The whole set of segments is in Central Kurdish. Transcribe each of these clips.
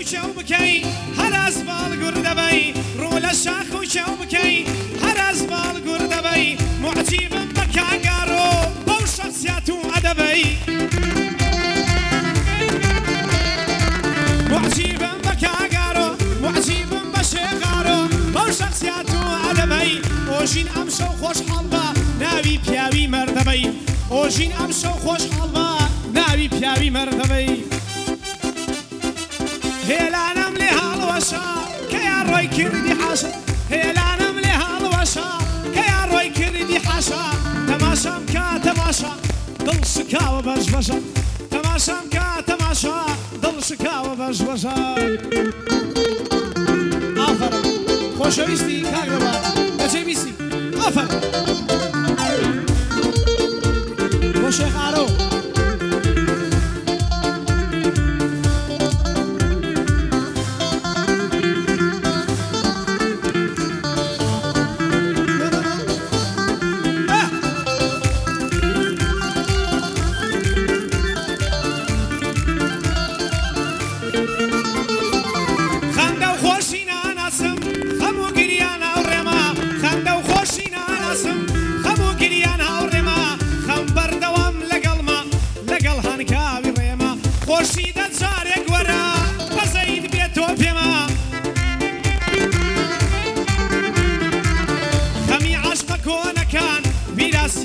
شو بكي هراس بالقرد بي رول الشاخ وشو بكي هراس بالقرد بي معجب بكاغارو بو شخصياتو ادبي معجب بكاغارو معجب بشغارو بو شخصياتو ادبي اوجين امشو خوش حلبا ناوي بياوي مردبي اوجين امشو خوش حلبا ناوي بياوي مردبي هلانم لهالوشا كيا روي كردي حاشا هلانم لهالوشا كيا روي كردي حاشا تماشا مكا تماشا دل شكا وبجبجا تماشا مكا تماشا دل شكا وبجبجا آفرم خوشويستي كاغربا بجيبيستي آفرم خوشي خارو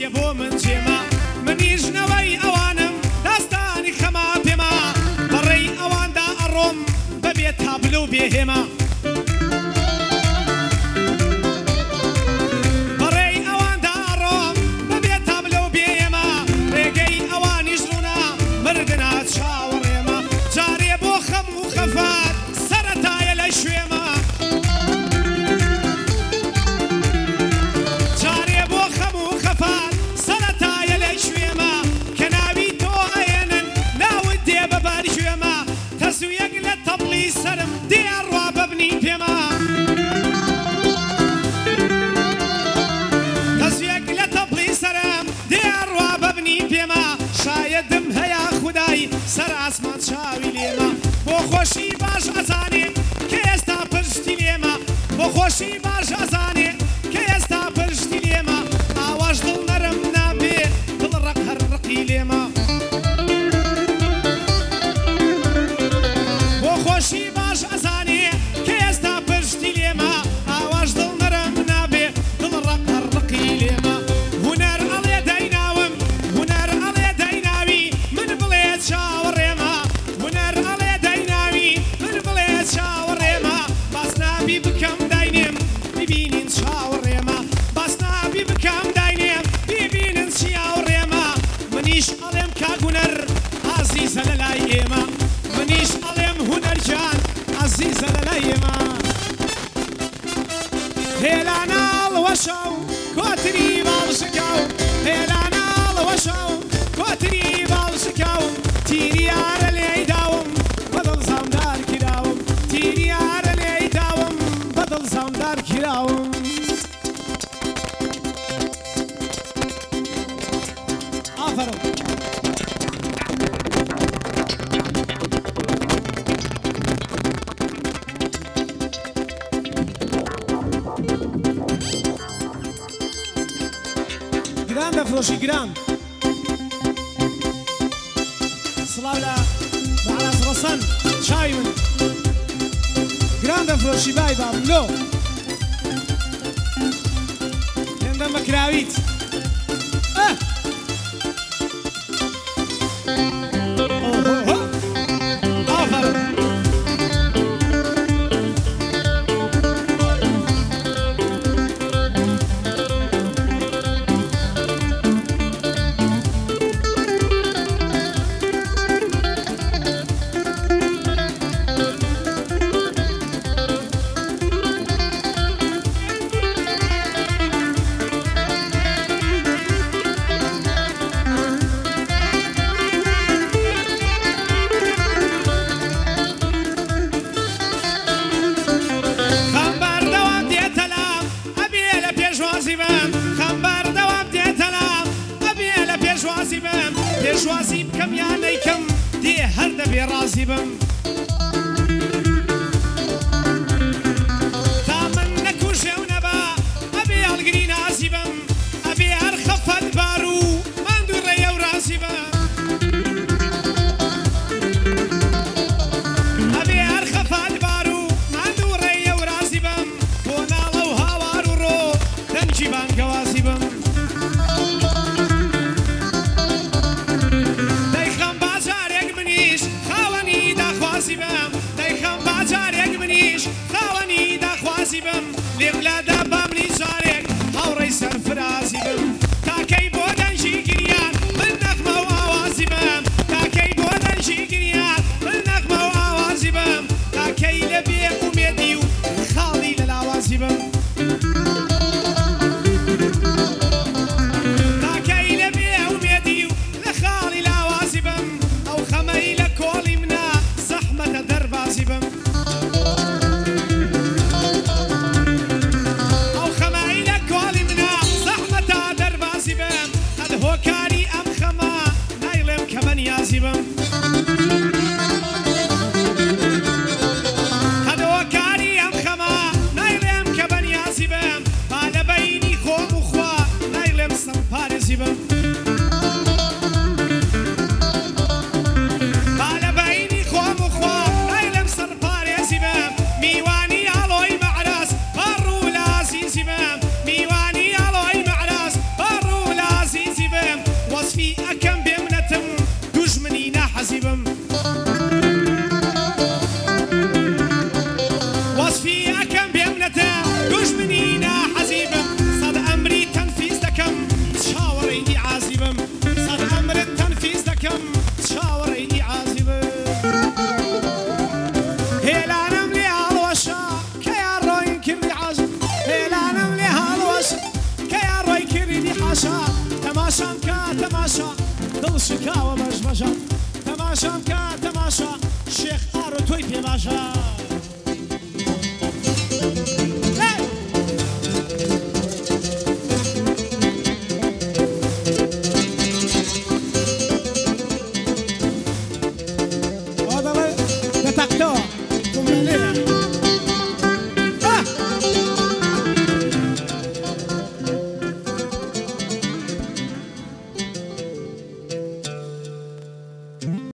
يبو من جيما من يجنوي اوانم داستاني خما بما بري اوان دا اروم ببيت هابلو بيهما بري اوان دا اروم ببيت هابلو بيهما ريقي اوان يجرونا مردنا تشاور يما جاري بو خم وخفات سرتايا لشويما سرم ديار واببني بما تسويق لتبلي سرم ديار واببني بما شايدم هيا خداي سر عسمان شاوي ليما بخوشي باش ازاني كيستا برشتي ليما بخوشي باش ازاني كيستا برشتي ليما اواج دل نرم نابي دل رق هرقي ليما بخوشي باش ازاني كيستا برشتي ليما اواج دل نرم نابي دل رق هرقي ليما هنر علي ديناوم هنر علي ديناوي من بليت شاور يما هنر علي ديناوي من بليت شاور يما بس نابي بكم دينيم ببينين شاور يما بس نابي بكم دينيم ببينين شاور يما منيش عليم كاغنر عزيز للاي يما منيش عليم هنر جان عزيز للاي يما هلانا الوشو كوتري بالشكاو هلانا الوشو كوتري بالشكاو تيري على اللي يداوم بدل زمدار كراوم تيري على اللي يداوم بدل زمدار كراوم آفرين جراند فروشي جراند صلاولا على رصن شاي من جراند فروشي باي باب لو عندما كراويت پێشوازی بکەم یانەیکەم دێ هەر دەبێ ڕازی بم لاوازی بم ئەبێ هەر خەفات بار و ماندوو ڕێیە و رازی بم بۆ ناڵە و هاوار و ڕۆ دەنگی بانگەوازی بم دەیخەم باجارێک منیش خاوەنی داخوازی بم دەیخەم باجارێک منیش خاوەنی داخوازی بم لێم لادا بامنی جارێک هاوڕێی سەرفرازی بم تاکەی بۆ دەنجی گریان من نەخمە و ئاوازی بم تاکەی بۆ دەنجی گریان من نەخمە و ئاوازی بم تاکەی لە بێ ئومێدی و خاڵی لە لاوازی بم تاکەی لە بێ ئومێدی و لە خاڵی لاوازی بم ئەو خەمەی لە کۆڵی منە زەحمەتە دەربازی بم ئەو خەمەی لە کۆڵی منە زەحمەتە دەربازی بم قەد هۆکاری ئەم خەمە نایڵێم کە بەنیازی بم قەد هۆکاری ئەم خەمە نایڵێم کە بەنیازی بم با لە بەینی خۆم و خوا نایڵێم سەرپارێزی بم با لە بەینی خۆم و خوا نایڵێم سەرپارێزی بم میوانی ئاڵۆی مەعراس بەڕوو لە عەزیزی بم میوانی ئاڵۆی مەعراس بەڕوو لە عەزیزی بم وەسفی ئەکەم بێ منەتم دوژمنی ناحەزی بم وەسفی ئەکەم بێ منەتە دوژمنی ناحەزی بم سەد ئەمری تەنفیز دەکەم چاوەڕێی ئیعازی بم سەد ئەمرت تەنفیز دەکەم چاوەڕێی ئیعازی بم هێلانم لێ هەڵوەشە کە یان ڕۆی کردی حاشا هێلانم لێ هەڵوەشە کە یان ڕۆی کردی حاشا تەماشام کە تەماشا دڵشکاوە بەش بەشە تەماشام کە تەماشا شێخ ئار و تۆی پێ باشە